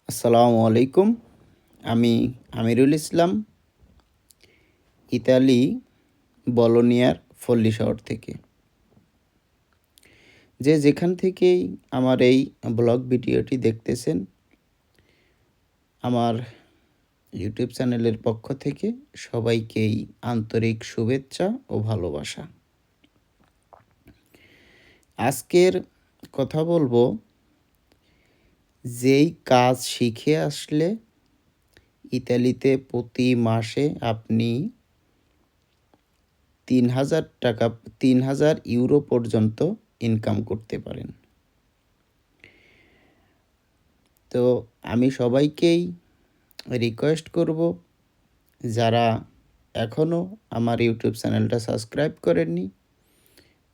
আসসালামু আলাইকুম। আমি আমিরুল ইসলাম, ইতালি বলোনিয়ার ফল্লি শহর থেকে। যে যেখান থেকেই আমার এই ব্লগ ভিডিওটি দেখতেছেন, আমার ইউটিউব চ্যানেলের পক্ষ থেকে সবাইকেই আন্তরিক শুভেচ্ছা ও ভালোবাসা। আজকের কথা বলবো, যেই কাজ শিখে আসলে ইতালিতে প্রতি মাসে আপনি ৩,০০০ টাকা ৩,০০০ ইউরো পর্যন্ত ইনকাম করতে পারেন। তো আমি সবাইকেই রিকোয়েস্ট করব, যারা এখনও আমার ইউটিউব চ্যানেলটা সাবস্ক্রাইব করেননি,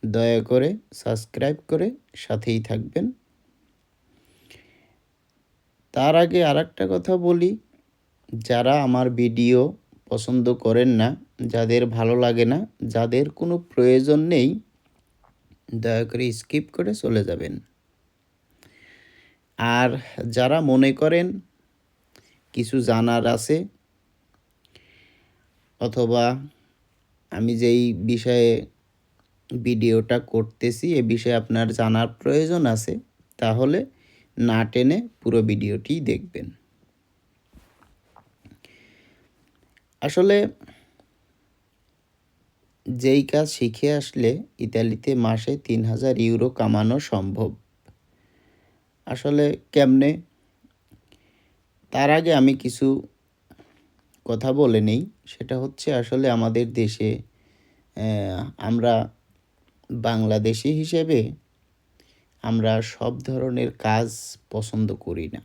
দয়া করে সাবস্ক্রাইব করে সাথেই থাকবেন। তার আগে আরেকটা কথা বলি, যারা আমার ভিডিও পছন্দ করেন না, যাদের ভালো লাগে না, যাদের কোনো প্রয়োজন নেই, দয়া করে স্কিপ করে চলে যাবেন। আর যারা মনে করেন কিছু জানার আছে, অথবা আমি যেই বিষয়ে ভিডিওটা করতেছি এ বিষয়ে আপনার জানার প্রয়োজন আছে, তাহলে না টেনে পুরো ভিডিওটি দেখবেন। আসলে যেই কাজ শিখে আসলে ইতালিতে মাসে ৩,০০০ ইউরো কামানো সম্ভব। আসলে কেমনে? তার আগে আমি কিছু কথা বলে নেই। সেটা হচ্ছে, আসলে আমাদের দেশে আমরা বাংলাদেশি হিসেবে আমরা সব ধরনের কাজ পছন্দ করি না।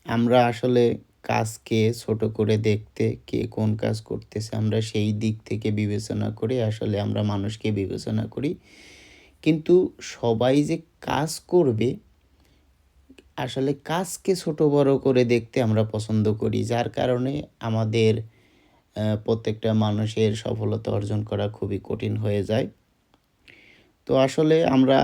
আমরা আসলে কাজকে ছোট করে দেখতে, কে কোন কাজ করতেছে আমরা সেই দিক থেকে বিবেচনা করে আসলে আমরা মানুষকে বিবেচনা করি। কিন্তু সবাই যে কাজ করবে, আসলে কাজকে ছোট বড় করে দেখতে আমরা পছন্দ করি। যার কারণে আমাদের প্রত্যেকটা মানুষের সফলতা অর্জন করা খুবই কঠিন হয়ে যায়। তো আসলে আমরা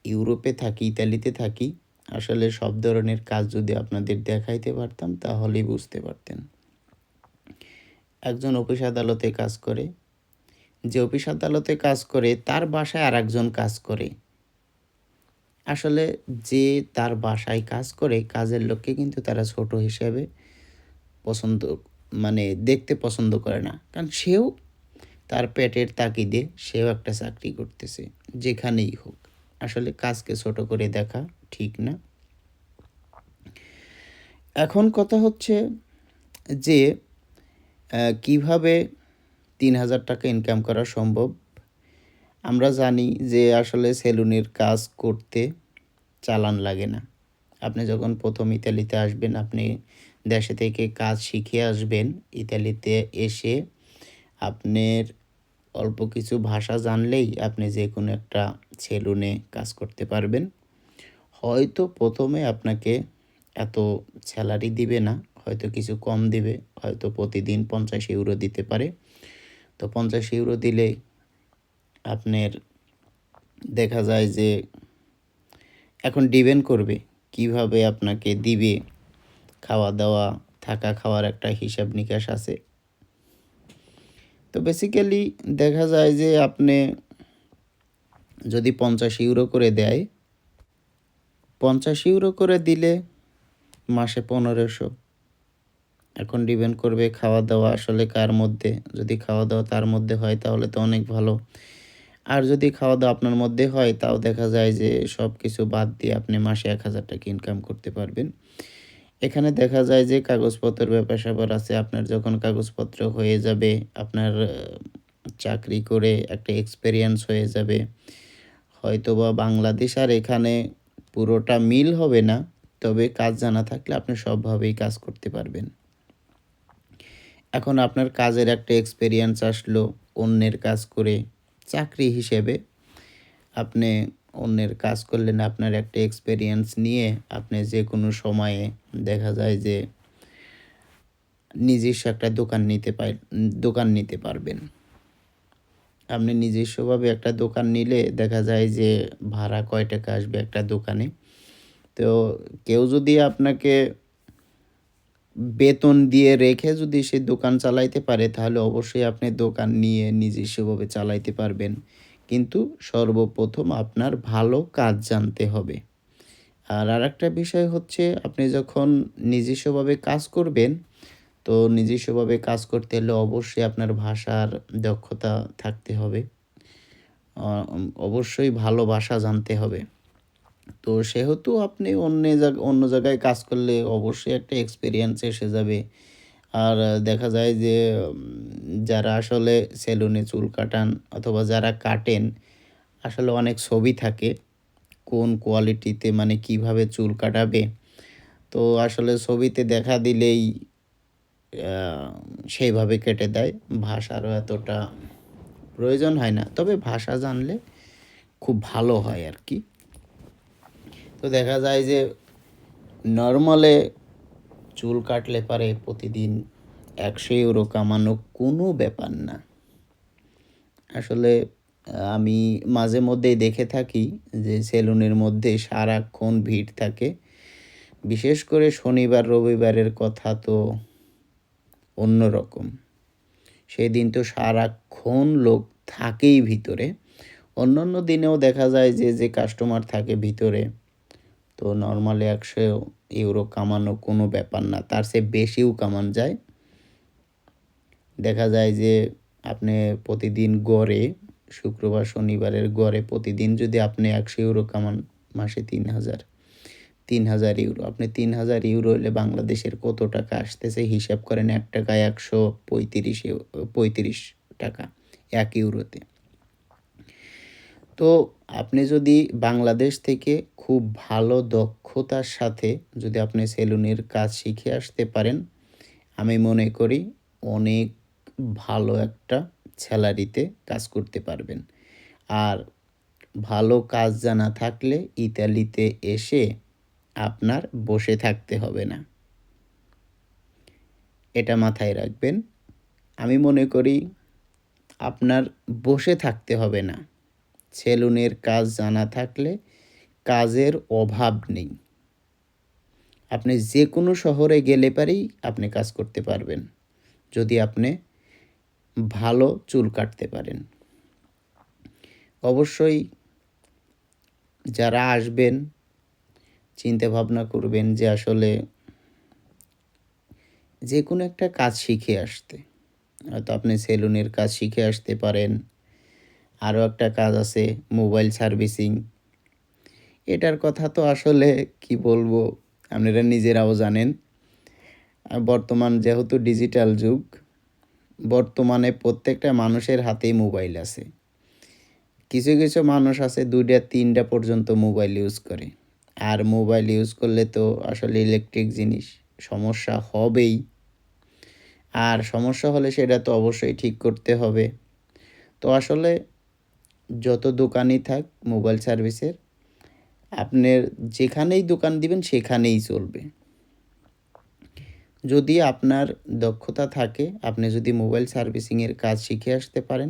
ইউরোপে থাকি, ইতালিতে থাকি। আসলে সব ধরনের কাজ যদি আপনাদের দেখাইতে পারতাম তাহলেই বুঝতে পারতেন। একজন অফিস আদালতে কাজ করে, যে অফিস আদালতে কাজ করে তার বাসায় আরেকজন কাজ করে। আসলে যে তার বাসায় কাজ করে, কাজের লোককে কিন্তু তারা ছোট হিসেবে পছন্দ মানে দেখতে পছন্দ করে না। কারণ সেও তার পেটের তাগিদে সেও একটা চাকরি করতেছে, যেখানেই হোক। আসলে কাজকে ছোট করে দেখা ঠিক না। এখন কথা হচ্ছে যে কিভাবে ৩,০০০ টাকা ইনকাম করা সম্ভব। আমরা জানি যে আসলে সেলুনের কাজ করতে চালান লাগে না। আপনি যখন প্রথম ইতালিতে আসবেন, আপনি দেশে থেকে কাজ শিখে আসবেন। ইতালিতে এসে আপনার অল্প কিছু ভাষা জানলেই আপনি যে কোনো একটা সেলুনে কাজ করতে পারবেন। হয়তো প্রথমে আপনাকে এত স্যালারি দিবে না, হয়তো কিছু কম দিবে, হয়তো প্রতিদিন ৫০ ইউরো দিতে পারে। তো ৫০ ইউরো দিলে আপনার দেখা যায় যে, এখন ডিপেন্ড করবে কিভাবে আপনাকে দিবে। খাওয়া দাওয়া, থাকা খাওয়ার একটা হিসাব নিকাশ আছে। তো বেসিক্যালি দেখা যায় যে, আপনি যদি ৫০ ইউরো করে দেয়, ৫০ ইউরো করে দিলে মাসে ১৫০০। এখন ডিপেন্ড করবে খাওয়া দাওয়া আসলে কার মধ্যে। যদি খাওয়া দাওয়া তার মধ্যে হয় তাহলে তো অনেক ভালো। আর যদি খাওয়া দাওয়া আপনার মধ্যে হয়, তাও দেখা যায় যে সব কিছু বাদ দিয়ে আপনি মাসে ১,০০০ টাকা ইনকাম করতে পারবেন। এখানে দেখা যায় যে কাগজপত্রের ব্যাপার-স্যাপার আছে। আপনার যখন কাগজপত্র হয়ে যাবে, আপনার চাকরি করে একটা এক্সপেরিয়েন্স হয়ে যাবে। হয়তোবা বাংলাদেশ আর এখানে পুরোটা মিল হবে না, তবে কাজ জানা থাকলে আপনি সবভাবেই কাজ করতে পারবেন। এখন আপনার কাজের একটা এক্সপেরিয়েন্স আসলো, অন্যের কাজ করে চাকরি হিসেবে আপনি অন্যের কাজ করলেন। আপনার একটা এক্সপেরিয়েন্স নিয়ে আপনি যে কোনো সময়ে দেখা যায় যে নিজস্ব একটা দোকান নিতে পারবেন। আপনি নিজস্বভাবে একটা দোকান নিলে দেখা যায় যে ভাড়া কয় টাকা আসবে একটা দোকানে, তো কেউ যদি আপনাকে বেতন দিয়ে রেখে যদি সে দোকান চালাইতে পারে, তাহলে অবশ্যই আপনি দোকান নিয়ে নিজস্বভাবে চালাইতে পারবেন। কিন্তু সর্বপ্রথম আপনার ভালো কাজ জানতে হবে। আর আরেকটা বিষয় হচ্ছে, আপনি যখন নিজস্বভাবে কাজ করবেন, তো নিজস্বভাবে কাজ করতে হলে অবশ্যই আপনার ভাষার দক্ষতা থাকতে হবে। অবশ্যই ভালো ভাষা জানতে হবে। তো সেহেতু আপনি অন্য জায়গায় কাজ করলে অবশ্যই একটা এক্সপেরিয়েন্স এসে যাবে। আর দেখা যায় যে যারা আসলে সেলুনে চুল কাটান অথবা যারা কাটেন, আসলে অনেক ছবি থাকে কোন কোয়ালিটিতে, মানে কিভাবে চুল কাটাবে। তো আসলে ছবিতে দেখা দিলেই আ সেইভাবে কেটে দেয়। ভাষারও এতটা প্রয়োজন হয় না। তবে ভাষা জানলে খুব ভালো হয় আরকি। তো দেখা যায় যে নরমালে চুল কাটলে পারে প্রতিদিন €১০০ কামানো কোনো ব্যাপার না। আসলে আমি মাঝে মধ্যেই দেখে থাকি যে সেলুনের মধ্যে সারাক্ষণ ভিড় থাকে। বিশেষ করে শনিবার রবিবারের কথা তো অন্যরকম। সেদিন তো সারাক্ষণ লোক থাকেই ভিতরে। অন্যান্য দিনেও দেখা যায় যে কাস্টমার থাকে ভিতরে, তো নরমালি €১০০ কামানো কোনো ব্যাপার না। তার চেয়ে বেশিও কামান যায়। দেখা যায় যে আপনি প্রতিদিন গড়ে শুক্রবার শনিবারের গড়ে প্রতিদিন যদি আপনি €১০০ কামান, মাসে ৩,০০০। €৩,০০০। আপনি €৩,০০০ হইলে বাংলাদেশের কত টাকা আসতেছে হিসাব করেন। ৳১ ৳১৩৫ টাকা ১ ইউরোতে। তো আপনি যদি বাংলাদেশ থেকে খুব ভালো দক্ষতার সাথে যদি আপনি সেলুনের কাজ শিখে আসতে পারেন, আমি মনে করি অনেক ভালো একটা সেলারিতে কাজ করতে পারবেন। আর ভালো কাজ জানা থাকলে ইতালিতে এসে আপনার বসে থাকতে হবে না। এটা মাথায় রাখবেন। আমি মনে করি আপনার বসে থাকতে হবে না। সেলুনের কাজ জানা থাকলে কাজের অভাব নেই। আপনি যেকোনো শহরে গেলে পারেই আপনি কাজ করতে পারবেন, যদি আপনি ভালো চুল কাটতে পারেন। অবশ্যই যারা আসবেন চিন্তা ভাবনা করবেন যে আসলে যেকোনো একটা কাজ শিখে আসতে। হয়তো আপনি সেলুনের কাজ শিখে আসতে পারেন। আরও একটা কাজ আছে মোবাইল সার্ভিসিং। এটার কথা তো আসলে কি বলবো, আপনারা নিজেরাও জানেন। বর্তমান যেহেতু ডিজিটাল যুগ, বর্তমানে প্রত্যেকটা মানুষের হাতেই মোবাইল আছে। কিছু মানুষ আছে ২ টা ৩ টা পর্যন্ত মোবাইল ইউজ করে। আর মোবাইল ইউজ করলে তো আসলে ইলেকট্রিক জিনিস, সমস্যা হবেই। আর সমস্যা হলে সেটা তো অবশ্যই ঠিক করতে হবে। তো আসলে যত দোকানই থাক মোবাইল সার্ভিসের, আপনার যেখানেই দোকান দিবেন সেখানেই চলবে। যদি আপনার দক্ষতা থাকে, আপনি যদি মোবাইল সার্ভিসিংয়ের কাজ শিখে আসতে পারেন,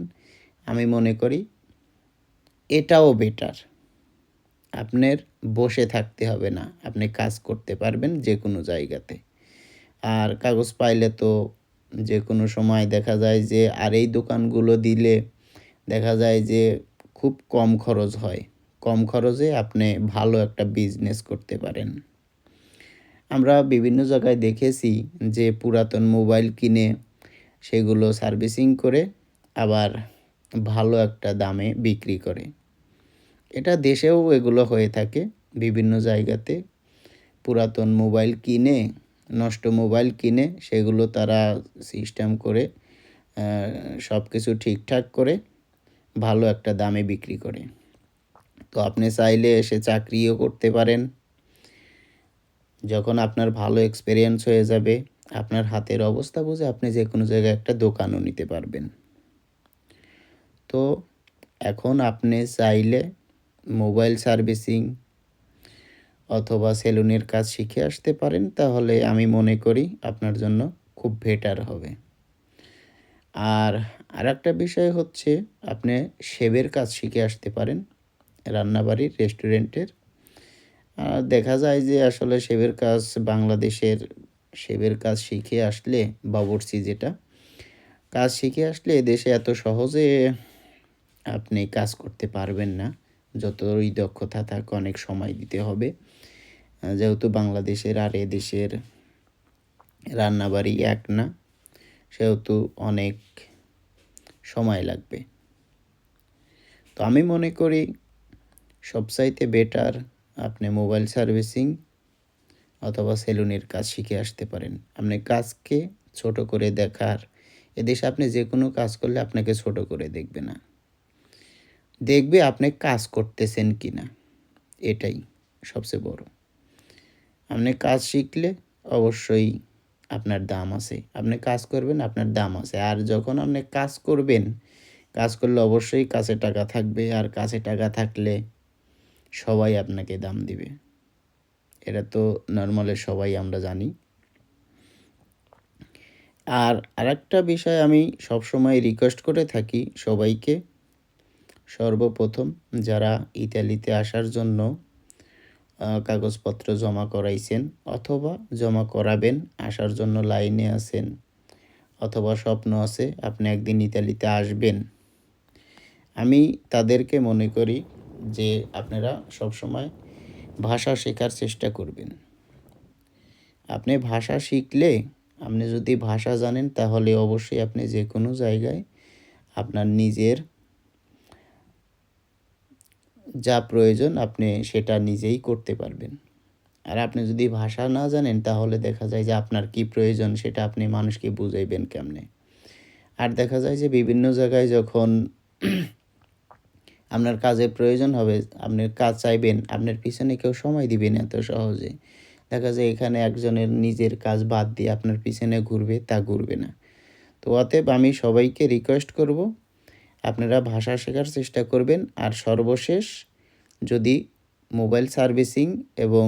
আমি মনে করি এটাও বেটার। আপনার বসে থাকতে হবে না। আপনি কাজ করতে পারবেন যেকোনো জায়গাতে। আর কাগজ পাইলে তো যেকোনো সময় দেখা যায় যে, আর এই দোকানগুলো দিলে দেখা যায় যে খুব কম খরচ হয়। কম খরচে আপনি ভালো একটা বিজনেস করতে পারেন। আমরা বিভিন্ন জায়গায় দেখেছি যে পুরাতন মোবাইল কিনে সেগুলো সার্ভিসিং করে আবার ভালো একটা দামে বিক্রি করে। এটা দেশেও এগুলো হয়ে থাকে বিভিন্ন জায়গাতে। পুরাতন মোবাইল কিনে, নষ্ট মোবাইল কিনে সেগুলো তারা সিস্টেম করে আ সবকিছু ঠিকঠাক করে ভালো একটা দামে বিক্রি করে। তো আপনি চাইলে এসে চাকরিও করতে পারেন। যখন আপনার ভালো এক্সপেরিয়েন্স হয়ে যাবে, আপনার হাতের অবস্থা বুঝে আপনি যেকোনো জায়গায় একটা দোকানও নিতে পারবেন। তো এখন আপনি চাইলে মোবাইল সার্ভিসিং অথবা সেলুনের কাজ শিখে আসতে পারেন, তাহলে আমি মনে করি আপনার জন্য খুব বেটার হবে। আর আরেকটা বিষয় হচ্ছে, আপনি শেফের কাজ শিখে আসতে পারেন রান্নাবাড়ির, রেস্টুরেন্টের। দেখা যায় যে আসলে শেফের কাজ বাংলাদেশের শেফের কাজ শিখে আসলে বাবুর্চি যেটা, কাজ শিখে আসলে এদেশে এত সহজে আপনি কাজ করতে পারবেন না। যতই দক্ষতা থাক অনেক সময় দিতে হবে। যেহেতু বাংলাদেশের আর এদেশের রান্নাবাড়ি এক না, সেহেতু অনেক সময় লাগবে। তো আমি মনে করি সবচাইতে বেটার আপনি মোবাইল সার্ভিসিং অথবা সেলুনের কাজ শিখে আসতে পারেন। আপনি কাজকে ছোট করে দেখার, এদেশে আপনি যে কোনো কাজ করলে আপনাকে ছোট করে দেখবে না। দেখবে আপনি কাজ করতেছেন কিনা, এটাই সবচেয়ে বড়। আপনি কাজ শিখলে অবশ্যই আপনার দাম আছে। আপনি কাজ করবেন, আপনার দাম আছে। আর যখন আপনি কাজ করবেন, কাজ করলে অবশ্যই কাছে টাকা থাকবে। আর কাছে টাকা থাকলে সবাই আপনাকে দাম দিবে। এটা তো নরমালি সবাই আমরা জানি। আর আরেকটা বিষয় আমি সবসময় রিকোয়েস্ট করে থাকি সবাইকে, সর্বপ্রথম যারা ইতালিতে আসার জন্য কাগজপত্র জমা করাইছেন অথবা জমা করাবেন, আসার জন্য লাইনে আছেন অথবা স্বপ্ন আছে আপনি একদিন ইতালিতে আসবেন, আমি তাদেরকে মনে করি যে আপনারা সবসময় ভাষা শেখার চেষ্টা করবেন। আপনি ভাষা শিখলে, আপনি যদি ভাষা জানেন তাহলে অবশ্যই আপনি যে কোনো জায়গায় আপনার নিজের যা প্রয়োজন আপনি সেটা নিজেই করতে পারবেন। আর আপনি যদি ভাষা না জানেন তাহলে দেখা যায় যে আপনার কি প্রয়োজন সেটা আপনি মানুষকে বুঝাইবেন কেমনে। আর দেখা যায় যে বিভিন্ন জায়গায় যখন আপনার কাজের প্রয়োজন হবে, আপনি কাজ চাইবেন, আপনার পিছনে কেউ সময় দিবে না এত সহজে। দেখা যায় এখানে একজনের নিজের কাজ বাদ দিয়ে আপনার পিছনে ঘুরবে, তা ঘুরবে না। তো অতএব আমি সবাইকে রিকোয়েস্ট করব, আপনারা ভাষা শেখার চেষ্টা করবেন। আর সর্বশেষ যদি মোবাইল সার্ভিসিং এবং